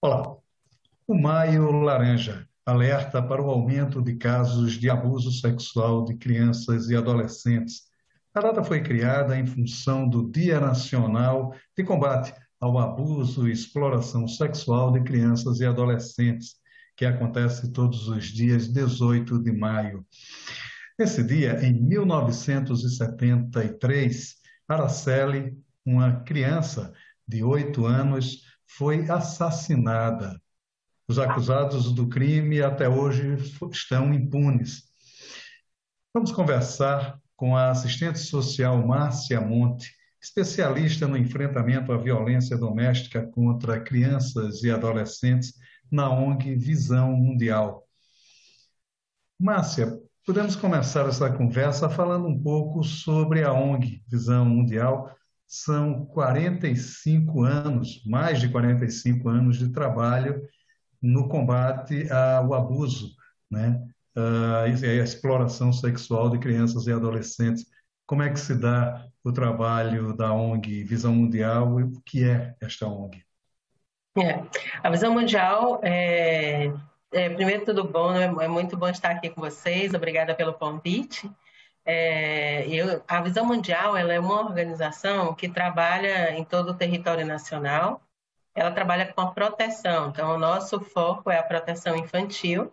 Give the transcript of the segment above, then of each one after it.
Olá. O Maio Laranja alerta para o aumento de casos de abuso sexual de crianças e adolescentes. A data foi criada em função do Dia Nacional de Combate ao Abuso e Exploração Sexual de Crianças e Adolescentes, que acontece todos os dias 18 de maio. Nesse dia, em 1973, Araceli, uma criança de 8 anos, foi assassinada. Os acusados do crime até hoje estão impunes. Vamos conversar com a assistente social Márcia Monte, especialista no enfrentamento à violência doméstica contra crianças e adolescentes na ONG Visão Mundial. Márcia, podemos começar essa conversa falando um pouco sobre a ONG Visão Mundial. São 45 anos, mais de 45 anos de trabalho no combate ao abuso, né? E a exploração sexual de crianças e adolescentes. Como é que se dá o trabalho da ONG Visão Mundial e o que é esta ONG? É. A Visão Mundial, primeiro tudo bom, né? É muito bom estar aqui com vocês, obrigada pelo convite. A Visão Mundial, ela é uma organização que trabalha em todo o território nacional, ela trabalha com a proteção, então o nosso foco é a proteção infantil,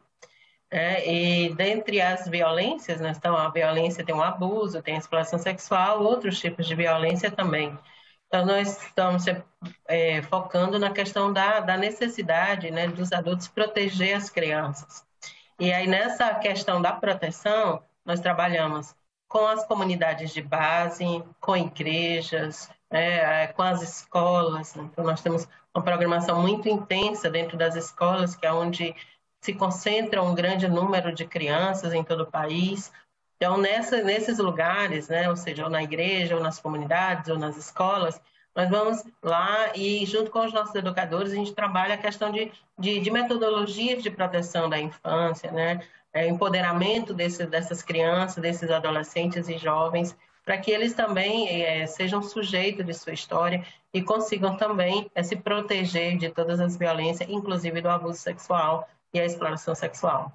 né? E dentre as violências, né, então a violência tem o abuso, tem a exploração sexual, outros tipos de violência também. Então, nós estamos focando na questão da necessidade, né, dos adultos proteger as crianças. E aí, nessa questão da proteção, nós trabalhamos com as comunidades de base, com igrejas, né, com as escolas. Então, nós temos uma programação muito intensa dentro das escolas, que é onde se concentra um grande número de crianças em todo o país. Então, nesses lugares, né, ou seja, ou na igreja, ou nas comunidades, ou nas escolas, nós vamos lá e, junto com os nossos educadores, a gente trabalha a questão de metodologias de proteção da infância, né, empoderamento dessas crianças, desses adolescentes e jovens, para que eles também sejam sujeitos de sua história e consigam também se proteger de todas as violências, inclusive do abuso sexual e a exploração sexual.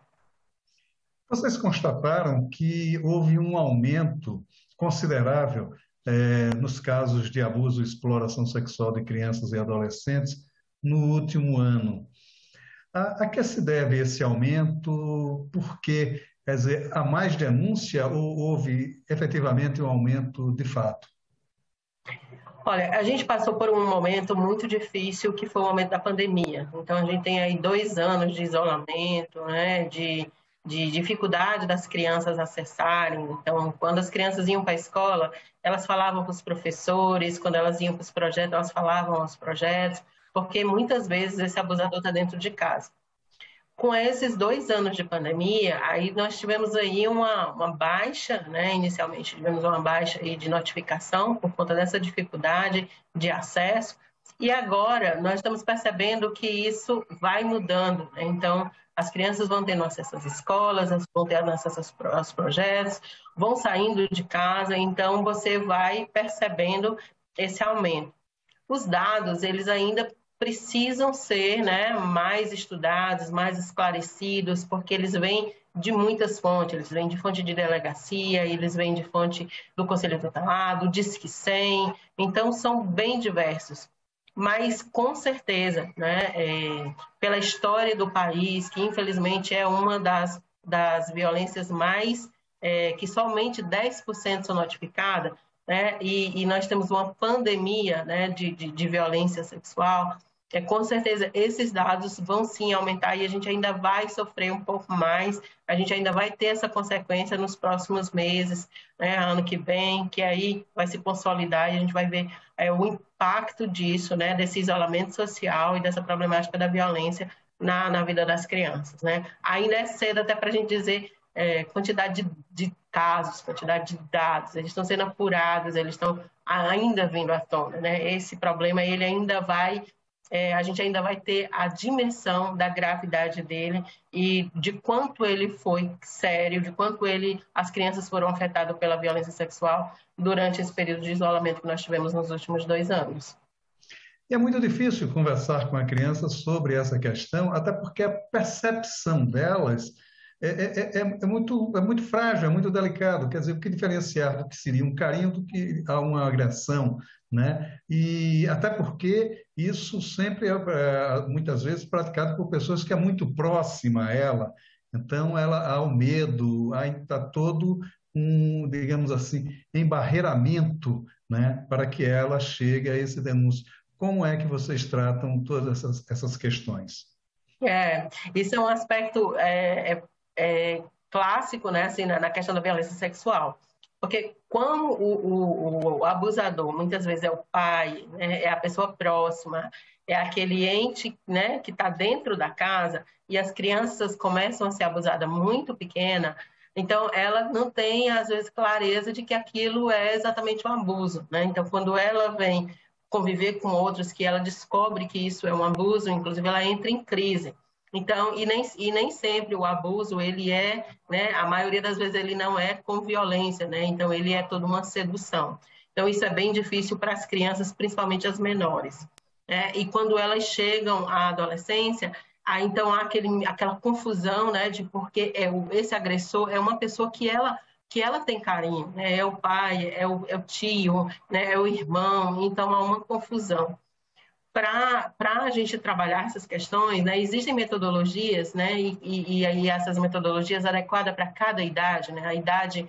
Vocês constataram que houve um aumento considerável nos casos de abuso e exploração sexual de crianças e adolescentes no último ano. A que se deve esse aumento? Porque, quer dizer, há mais denúncia ou houve efetivamente um aumento de fato? Olha, a gente passou por um momento muito difícil, que foi o momento da pandemia. Então, a gente tem aí 2 anos de isolamento, né, de dificuldade das crianças acessarem. Então, quando as crianças iam para a escola, elas falavam com os professores, quando elas iam para os projetos, elas falavam aos projetos, porque muitas vezes esse abusador está dentro de casa. Com esses 2 anos de pandemia, aí nós tivemos aí uma baixa, né? Inicialmente tivemos uma baixa aí de notificação por conta dessa dificuldade de acesso, e agora nós estamos percebendo que isso vai mudando, né? Então, as crianças vão tendo acesso às escolas, vão tendo acesso aos projetos, vão saindo de casa, então você vai percebendo esse aumento. Os dados, eles ainda precisam ser, né, mais estudados, mais esclarecidos, porque eles vêm de muitas fontes, eles vêm de fonte de delegacia, eles vêm de fonte do Conselho Tutelar, do Disque 100, então são bem diversos. Mas, com certeza, né, pela história do país, que infelizmente é uma das violências mais, que somente 10% são notificadas, né, e nós temos uma pandemia, né, de violência sexual, com certeza esses dados vão sim aumentar e a gente ainda vai sofrer um pouco mais, a gente ainda vai ter essa consequência nos próximos meses, né, ano que vem, que aí vai se consolidar e a gente vai ver o impacto disso, né, desse isolamento social e dessa problemática da violência na vida das crianças. Né. Ainda é cedo até para a gente dizer quantidade de casos, quantidade de dados, eles estão sendo apurados, eles estão ainda vindo à tona, né? Esse problema ele ainda vai, a gente ainda vai ter a dimensão da gravidade dele e de quanto ele foi sério, de quanto as crianças foram afetadas pela violência sexual durante esse período de isolamento que nós tivemos nos últimos 2 anos. E é muito difícil conversar com a criança sobre essa questão, até porque a percepção delas é muito frágil, é muito delicado. Quer dizer, o que diferenciar do que seria um carinho do que uma agressão, né? E até porque isso sempre muitas vezes, praticado por pessoas que é muito próxima a ela. Então, ela há o medo, há está todo digamos assim, embarreiramento, né, para que ela chegue a esse denúncio. Como é que vocês tratam todas essas questões? É, isso é um aspecto clássico, né, assim, na questão da violência sexual. Porque quando o abusador, muitas vezes é o pai, né, é a pessoa próxima, é aquele ente, né, que está dentro da casa, e as crianças começam a ser abusadas muito pequena, então ela não tem, às vezes, clareza de que aquilo é exatamente um abuso, né? Então, quando ela vem conviver com outros, que ela descobre que isso é um abuso, inclusive ela entra em crise. Então, e nem sempre o abuso, ele é, né, a maioria das vezes ele não é com violência, né? Então, ele é toda uma sedução. Então, isso é bem difícil para as crianças, principalmente as menores. Né? E quando elas chegam à adolescência, aí então há aquela confusão, né, de porque esse agressor é uma pessoa que ela tem carinho, né? É o pai, é o tio, né? É o irmão, então há uma confusão. Para a gente trabalhar essas questões, né, existem metodologias, né, e aí essas metodologias adequadas para cada idade, né, a idade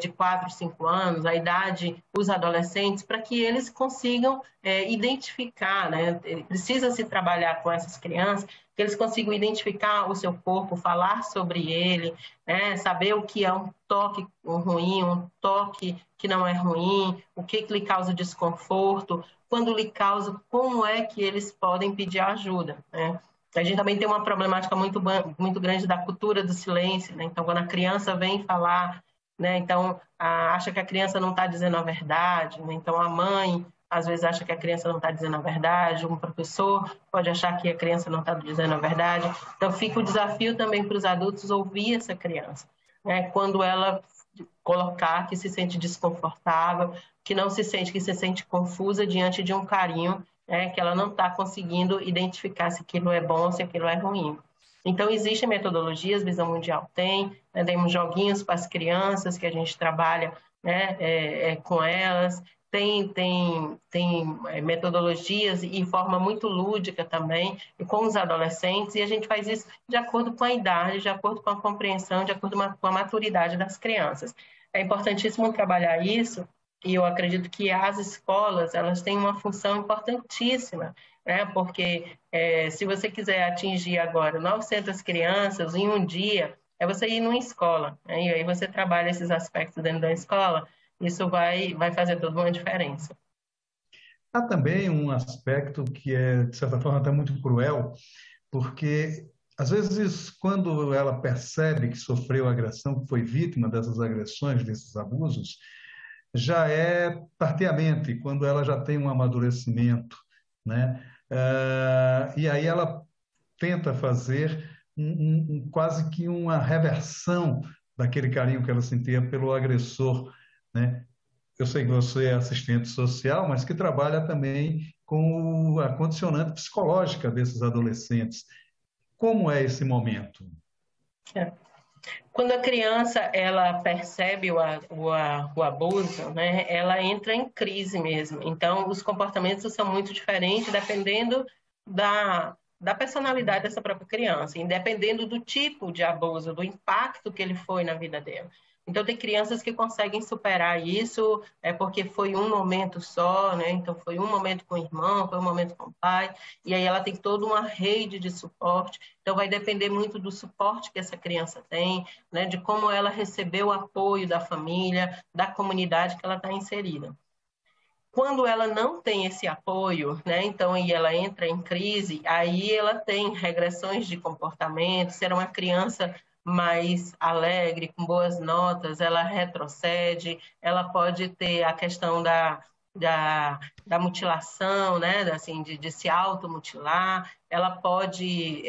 de 4, 5 anos, a idade, os adolescentes, para que eles consigam identificar, né, precisa se trabalhar com essas crianças, que eles consigam identificar o seu corpo, falar sobre ele, né, saber o que é um toque ruim, um toque que não é ruim, o que lhe causa desconforto, quando lhe causa, como é que eles podem pedir ajuda, né? A gente também tem uma problemática muito grande da cultura do silêncio, né? Então, quando a criança vem falar, né? Então, acha que a criança não está dizendo a verdade, né? Então, a mãe, às vezes, acha que a criança não está dizendo a verdade, um professor pode achar que a criança não está dizendo a verdade. Então, fica o desafio também para os adultos ouvir essa criança, né? Quando ela colocar que se sente desconfortável, que não se sente, que se sente confusa diante de um carinho, né, que ela não está conseguindo identificar se aquilo é bom ou se aquilo é ruim. Então, existem metodologias, Visão Mundial tem, né, temos joguinhos para as crianças que a gente trabalha, né, com elas, tem metodologias e forma muito lúdica também, e com os adolescentes, e a gente faz isso de acordo com a idade, de acordo com a compreensão, de acordo com a maturidade das crianças. É importantíssimo trabalhar isso, e eu acredito que as escolas, elas têm uma função importantíssima, né? Porque se você quiser atingir agora 900 crianças em um dia, é você ir numa escola, né? E aí você trabalha esses aspectos dentro da escola, isso vai fazer toda uma diferença. Há também um aspecto que é, de certa forma, até muito cruel, porque às vezes, quando ela percebe que sofreu agressão, que foi vítima dessas agressões, desses abusos, já é tardiamente, quando ela já tem um amadurecimento, né? E aí ela tenta fazer quase que uma reversão daquele carinho que ela sentia pelo agressor, né? Eu sei que você é assistente social, mas que trabalha também com a condicionante psicológica desses adolescentes. Como é esse momento? É. Quando a criança ela percebe o abuso, né, ela entra em crise mesmo. Então, os comportamentos são muito diferentes dependendo da personalidade dessa própria criança, e dependendo do tipo de abuso, do impacto que ele foi na vida dela. Então, tem crianças que conseguem superar isso, porque foi um momento só, né? Então, foi um momento com o irmão, foi um momento com o pai, e aí ela tem toda uma rede de suporte. Então, vai depender muito do suporte que essa criança tem, né? De como ela recebeu o apoio da família, da comunidade que ela está inserida. Quando ela não tem esse apoio, né, então e ela entra em crise, aí ela tem regressões de comportamento, ser uma criança mais alegre, com boas notas, ela retrocede, ela pode ter a questão da mutilação, né, assim, de se automutilar, ela pode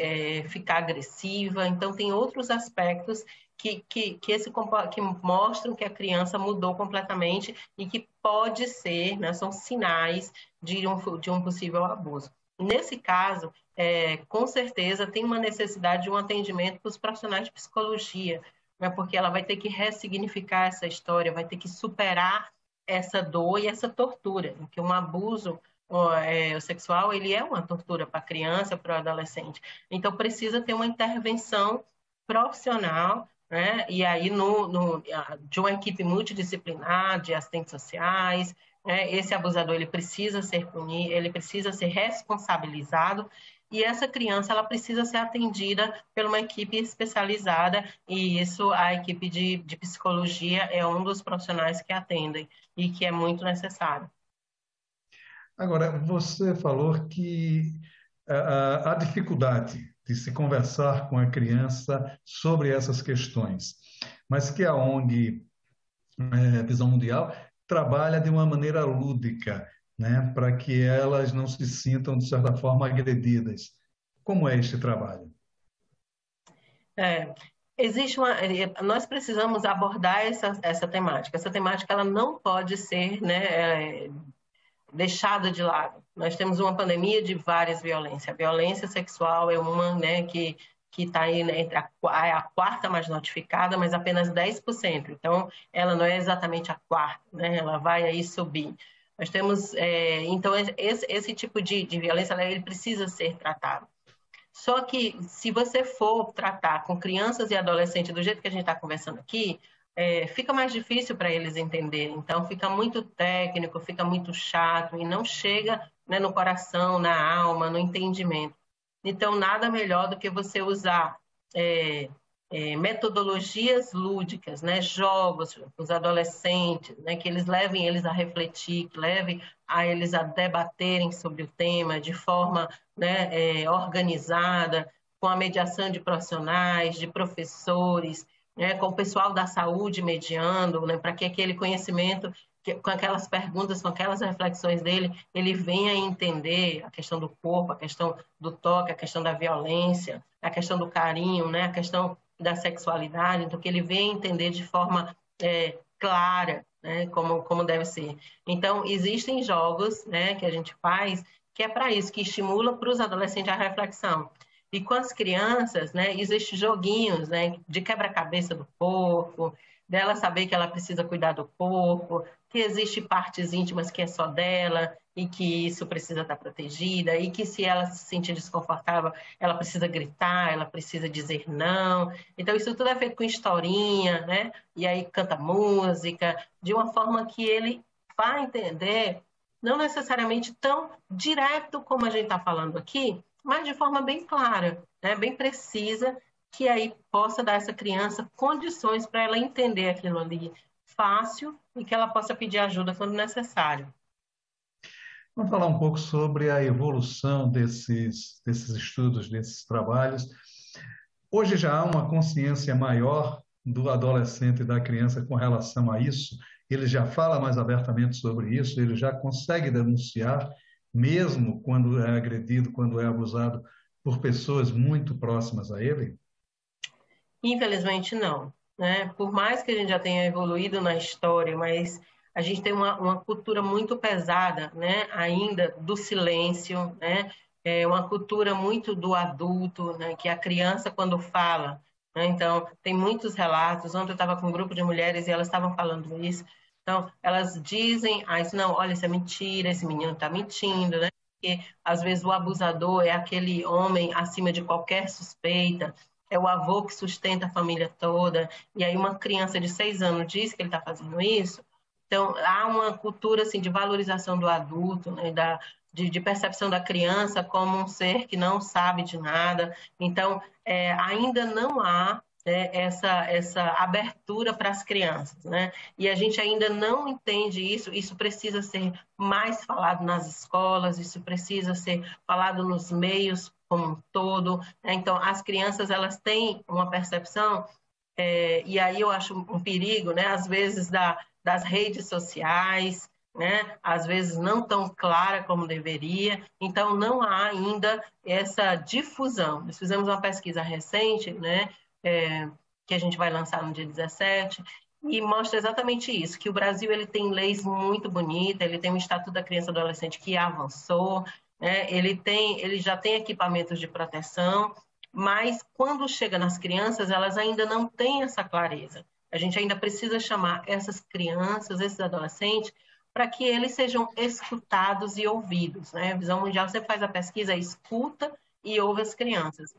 ficar agressiva, então tem outros aspectos que mostram que a criança mudou completamente e que pode ser, né, são sinais de um possível abuso. Nesse caso, com certeza tem uma necessidade de um atendimento para os profissionais de psicologia, né? Porque ela vai ter que ressignificar essa história, vai ter que superar essa dor e essa tortura, que um abuso o sexual ele é uma tortura para a criança, para o adolescente. Então precisa ter uma intervenção profissional, né? E aí de uma equipe multidisciplinar, de assistentes sociais, né? Esse abusador ele precisa ser punido, ele precisa ser responsabilizado. E essa criança ela precisa ser atendida por uma equipe especializada, e isso a equipe de psicologia é um dos profissionais que atendem e que é muito necessário. Agora, você falou que a dificuldade de se conversar com a criança sobre essas questões, mas que a ONG Visão Mundial trabalha de uma maneira lúdica, né, para que elas não se sintam, de certa forma, agredidas. Como é este trabalho? É, nós precisamos abordar essa temática. Essa temática ela não pode ser, né, deixada de lado. Nós temos uma pandemia de várias violências. A violência sexual é uma, né, que está aí, né, entre a quarta mais notificada, mas apenas 10%. Então, ela não é exatamente a quarta, né? Ela vai aí subir. Nós temos, então, esse tipo de violência, ele precisa ser tratado. Só que, se você for tratar com crianças e adolescentes do jeito que a gente está conversando aqui, fica mais difícil para eles entenderem. Então, fica muito técnico, fica muito chato e não chega, né, no coração, na alma, no entendimento. Então, nada melhor do que você usar metodologias lúdicas, né, jogos para os adolescentes, né, que eles levem eles a refletir, que levem a eles a debaterem sobre o tema de forma, né, organizada, com a mediação de profissionais, de professores, né, com o pessoal da saúde mediando, né, para que aquele conhecimento, com aquelas perguntas, com aquelas reflexões dele, ele venha entender a questão do corpo, a questão do toque, a questão da violência, a questão do carinho, né, a questão da sexualidade, então que ele venha entender de forma clara, né, como deve ser. Então, existem jogos, né, que a gente faz que é para isso, que estimula para os adolescentes a reflexão. E com as crianças, né, existem joguinhos, né, de quebra-cabeça do corpo, dela saber que ela precisa cuidar do corpo, que existem partes íntimas que é só dela e que isso precisa estar protegida, e que se ela se sentir desconfortável, ela precisa gritar, ela precisa dizer não. Então, isso tudo é feito com historinha, né? E aí canta música, de uma forma que ele vai entender, não necessariamente tão direto como a gente está falando aqui, mas de forma bem clara, né? Bem precisa, que aí possa dar a essa criança condições para ela entender aquilo ali fácil e que ela possa pedir ajuda quando necessário. Vamos falar um pouco sobre a evolução desses estudos, desses trabalhos. Hoje já há uma consciência maior do adolescente e da criança com relação a isso. Ele já fala mais abertamente sobre isso, ele já consegue denunciar, mesmo quando é agredido, quando é abusado por pessoas muito próximas a ele? Infelizmente, não, né? Por mais que a gente já tenha evoluído na história, mas a gente tem uma cultura muito pesada, né? Ainda do silêncio, né? Uma cultura muito do adulto, né? Que a criança, quando fala, né? Então, tem muitos relatos. Ontem eu estava com um grupo de mulheres e elas estavam falando isso. Então, elas dizem, não, olha, isso é mentira, esse menino está mentindo, né? Porque, às vezes, o abusador é aquele homem acima de qualquer suspeita, é o avô que sustenta a família toda, e aí uma criança de 6 anos diz que ele está fazendo isso. Então, há uma cultura assim, de valorização do adulto, né, de percepção da criança como um ser que não sabe de nada. Então, ainda não há, né, essa abertura para as crianças, né? E a gente ainda não entende isso. Isso precisa ser mais falado nas escolas, isso precisa ser falado nos meios como um todo, né? Então, as crianças elas têm uma percepção, e aí eu acho um perigo, né? Às vezes das redes sociais, né? Às vezes não tão clara como deveria, então não há ainda essa difusão. Nós fizemos uma pesquisa recente, né? Que a gente vai lançar no dia 17, e mostra exatamente isso, que o Brasil ele tem leis muito bonitas, ele tem um Estatuto da Criança e do Adolescente que avançou, né? Ele já tem equipamentos de proteção, mas quando chega nas crianças, elas ainda não têm essa clareza. A gente ainda precisa chamar essas crianças, esses adolescentes, para que eles sejam escutados e ouvidos, né? A Visão Mundial, você faz a pesquisa, escuta e ouve as crianças.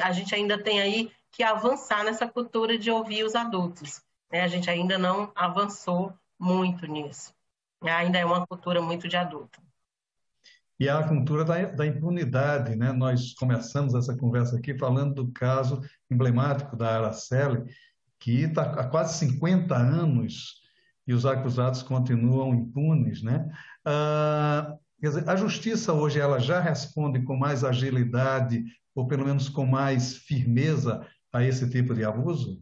A gente ainda tem aí que avançar nessa cultura de ouvir os adultos, né? A gente ainda não avançou muito nisso. Ainda é uma cultura muito de adulto. E a cultura da impunidade, né? Nós começamos essa conversa aqui falando do caso emblemático da Araceli, que está há quase 50 anos e os acusados continuam impunes, né? Quer dizer, a justiça hoje ela já responde com mais agilidade ou pelo menos com mais firmeza a esse tipo de abuso?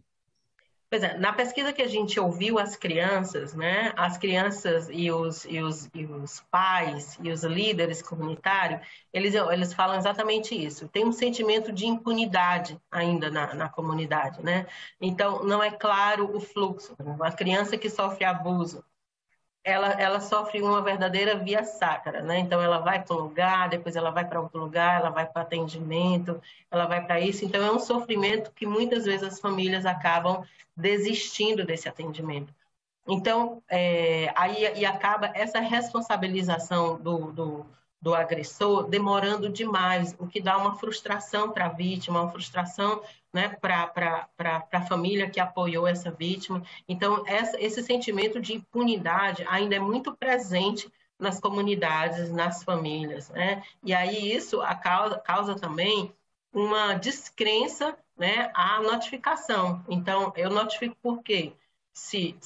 Pois é, na pesquisa que a gente ouviu as crianças, né, as crianças e os pais e os líderes comunitários, eles falam exatamente isso. Tem um sentimento de impunidade ainda na comunidade, né? Então, não é claro o fluxo. A criança que sofre abuso, ela sofre uma verdadeira via sacra, né? Então, ela vai para um lugar, depois ela vai para outro lugar, ela vai para atendimento, ela vai para isso. Então, é um sofrimento que muitas vezes as famílias acabam desistindo desse atendimento. Então, aí acaba essa responsabilização do agressor demorando demais, o que dá uma frustração para a vítima, uma frustração, né, para a família que apoiou essa vítima. Então, esse sentimento de impunidade ainda é muito presente nas comunidades, nas famílias, né? E aí isso causa também uma descrença, né, à notificação. Então, eu notifico por quê? Se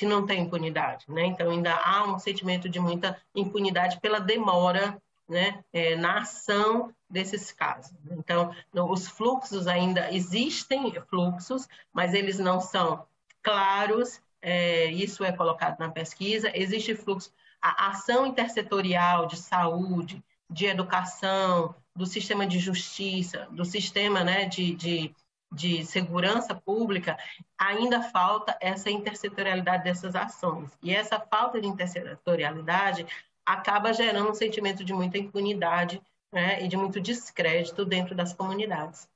não tem impunidade, né? Então ainda há um sentimento de muita impunidade pela demora, né, na ação desses casos. Então os fluxos ainda existem fluxos, mas eles não são claros. Isso é colocado na pesquisa. Existe fluxo, a ação intersetorial de saúde, de educação, do sistema de justiça, do sistema, né, de segurança pública, ainda falta essa intersetorialidade dessas ações. E essa falta de intersetorialidade acaba gerando um sentimento de muita impunidade, né, e de muito descrédito dentro das comunidades.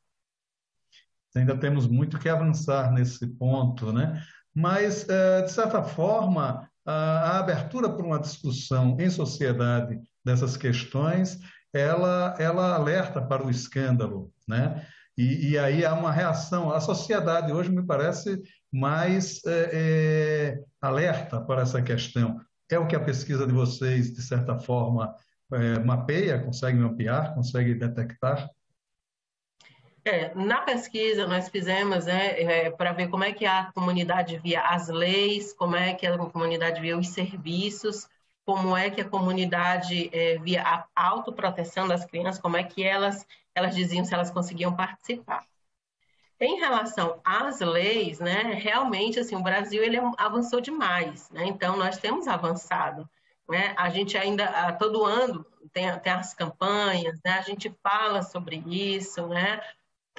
Ainda temos muito que avançar nesse ponto, né? Mas, de certa forma, a abertura para uma discussão em sociedade dessas questões, ela alerta para o escândalo, né? E aí há uma reação. A sociedade hoje me parece mais alerta para essa questão. É o que a pesquisa de vocês, de certa forma, mapeia, consegue mapear, consegue detectar? Na pesquisa nós fizemos, né, para ver como é que a comunidade via as leis, como é que a comunidade via os serviços, como é que a comunidade via a autoproteção das crianças, como é que elas diziam se elas conseguiam participar. Em relação às leis, né, realmente assim, o Brasil ele avançou demais, né? Então nós temos avançado, né? A gente ainda todo ano tem as campanhas, né? A gente fala sobre isso, né?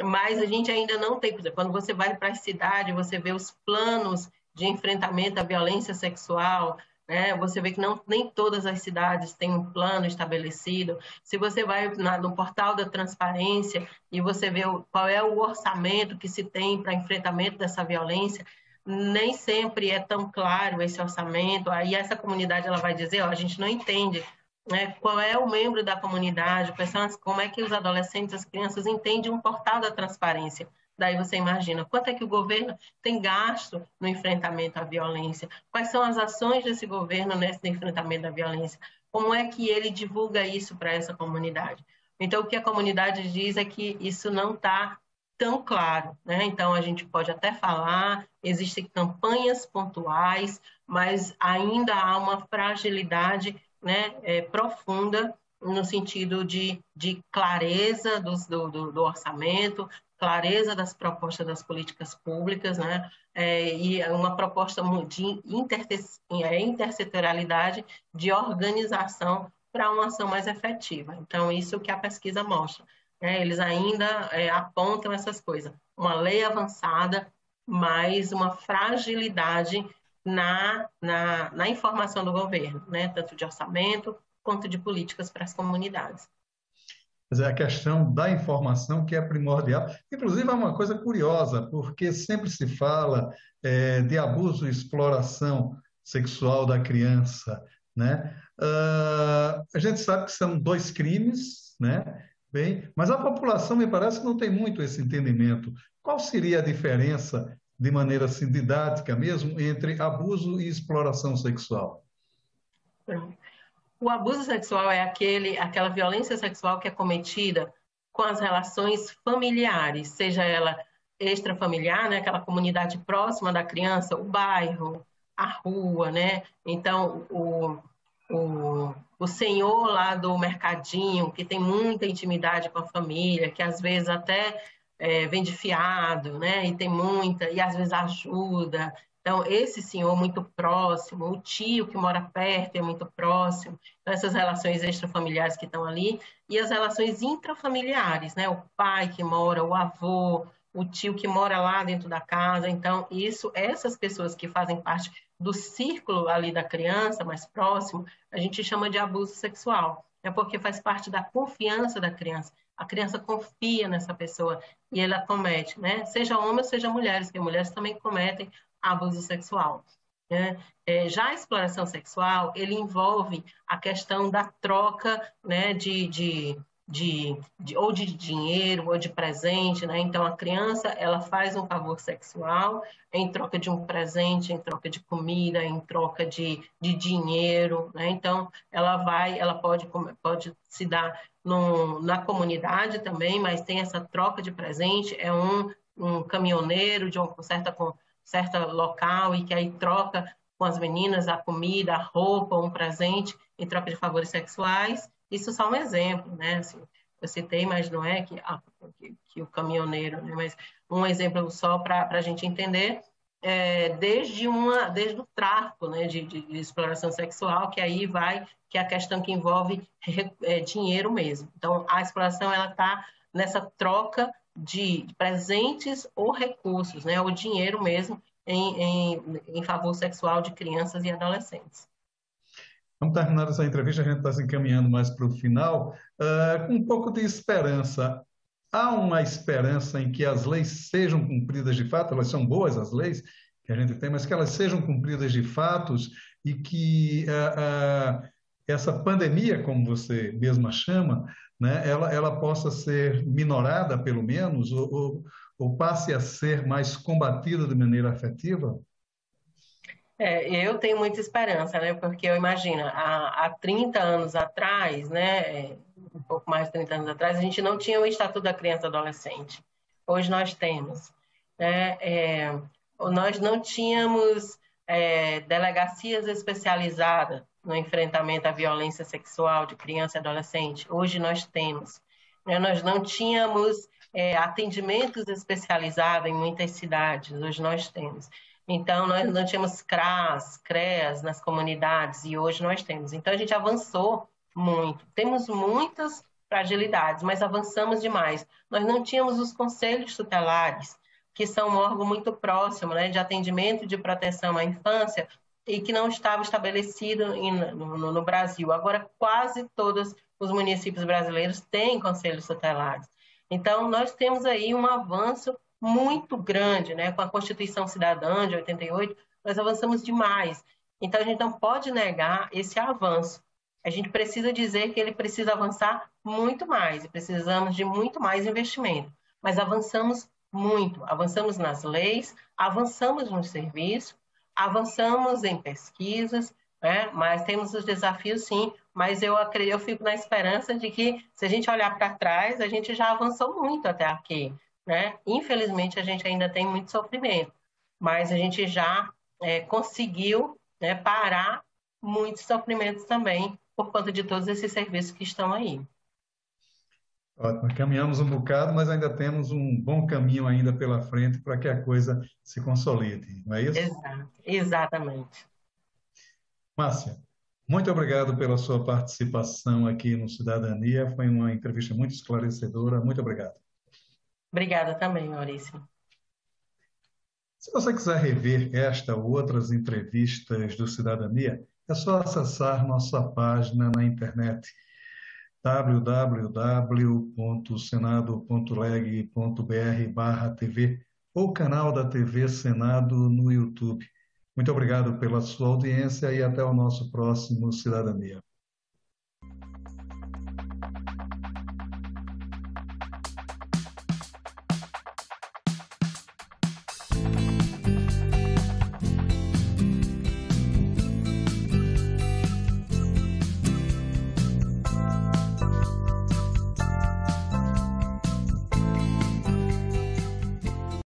Mas a gente ainda não tem, por exemplo, quando você vai para a cidade, você vê os planos de enfrentamento à violência sexual, né? Você vê que nem todas as cidades têm um plano estabelecido. Se você vai no portal da transparência e você vê qual é o orçamento que se tem para enfrentamento dessa violência, nem sempre é tão claro esse orçamento. Aí essa comunidade ela vai dizer, ó, a gente não entende, né, qual é o membro da comunidade, como é que os adolescentes, as crianças entendem um portal da transparência. Daí você imagina quanto é que o governo tem gasto no enfrentamento à violência, quais são as ações desse governo nesse enfrentamento à violência, como é que ele divulga isso para essa comunidade. Então, o que a comunidade diz é que isso não está tão claro, né? Então, a gente pode até falar, existem campanhas pontuais, mas ainda há uma fragilidade, né, profunda no sentido de clareza do orçamento, clareza das propostas das políticas públicas, né, e uma proposta de intersetorialidade, de organização para uma ação mais efetiva. Então, isso que a pesquisa mostra. Eles ainda apontam essas coisas. Uma lei avançada, mas uma fragilidade na informação do governo, né? Tanto de orçamento quanto de políticas para as comunidades. Quer dizer, a questão da informação que é primordial. Inclusive, é uma coisa curiosa, porque sempre se fala de abuso e exploração sexual da criança, né? A gente sabe que são dois crimes, né? Bem, mas a população me parece que não tem muito esse entendimento. Qual seria a diferença, de maneira assim, didática mesmo, entre abuso e exploração sexual? O abuso sexual é aquela violência sexual que é cometida com as relações familiares, seja ela extrafamiliar, né, aquela comunidade próxima da criança, o bairro, a rua, né? Então, o senhor lá do mercadinho, que tem muita intimidade com a família, que às vezes até vende fiado, né? E tem muita, e às vezes ajuda. Então, esse senhor muito próximo, o tio que mora perto é muito próximo. Então, essas relações extrafamiliares que estão ali, e as relações intrafamiliares, né? O pai que mora, o avô, o tio que mora lá dentro da casa. Então, essas pessoas que fazem parte do círculo ali da criança, mais próximo, a gente chama de abuso sexual. É porque faz parte da confiança da criança. A criança confia nessa pessoa e ela comete, né? Seja homens, seja mulheres, porque mulheres também cometem abuso sexual. Né? Já a exploração sexual, ele envolve a questão da troca, né, ou de dinheiro ou de presente, né? Então a criança ela faz um favor sexual em troca de um presente, em troca de comida, em troca de dinheiro, né? Então ela pode se dar na comunidade também, mas tem essa troca de presente, é um caminhoneiro de uma certa local e que aí troca com as meninas a comida, a roupa, um presente em troca de favores sexuais. Isso só um exemplo, né? Assim, eu citei, mas não é que o caminhoneiro, né? Mas um exemplo só para a gente entender, desde o tráfico, né? De exploração sexual, que aí que é a questão que envolve dinheiro mesmo. Então, a exploração ela está nessa troca de presentes ou recursos, né? O dinheiro mesmo em favor sexual de crianças e adolescentes. Vamos terminar essa entrevista, a gente está se encaminhando mais para o final, com um pouco de esperança. Há uma esperança em que as leis sejam cumpridas de fato, elas são boas, as leis que a gente tem, mas que elas sejam cumpridas de fatos e que essa pandemia, como você mesma chama, né, ela possa ser minorada, pelo menos, ou passe a ser mais combatida de maneira afetiva? Eu tenho muita esperança, né? Porque eu imagino, há 30 anos atrás, né? Um pouco mais de 30 anos atrás, a gente não tinha o Estatuto da Criança e Adolescente. Hoje nós temos, né? Nós não tínhamos delegacias especializadas no enfrentamento à violência sexual de criança e adolescente. Hoje nós temos. Né? Nós não tínhamos atendimentos especializados em muitas cidades. Hoje nós temos. Então, nós não tínhamos CRAS, CREAS nas comunidades e hoje nós temos. Então, a gente avançou muito. Temos muitas fragilidades, mas avançamos demais. Nós não tínhamos os conselhos tutelares, que são um órgão muito próximo, né, de atendimento e de proteção à infância e que não estava estabelecido no Brasil. Agora, quase todos os municípios brasileiros têm conselhos tutelares. Então, nós temos aí um avanço muito grande, né? Com a Constituição Cidadã de 88, nós avançamos demais. Então, a gente não pode negar esse avanço. A gente precisa dizer que ele precisa avançar muito mais, e precisamos de muito mais investimento. Mas avançamos muito, avançamos nas leis, avançamos no serviço, avançamos em pesquisas, né? Mas temos os desafios, sim, mas eu fico na esperança de que, se a gente olhar para trás, a gente já avançou muito até aqui. Né? Infelizmente, a gente ainda tem muito sofrimento, mas a gente já conseguiu, né, parar muitos sofrimentos também por conta de todos esses serviços que estão aí. Ótimo, caminhamos um bocado, mas ainda temos um bom caminho ainda pela frente para que a coisa se consolide, não é isso? Exato, exatamente. Márcia, muito obrigado pela sua participação aqui no Cidadania. Foi uma entrevista muito esclarecedora. Muito obrigado. Obrigada também, Maurício. Se você quiser rever esta ou outras entrevistas do Cidadania, é só acessar nossa página na internet www.senado.leg.br/TV ou canal da TV Senado no YouTube. Muito obrigado pela sua audiência e até o nosso próximo Cidadania.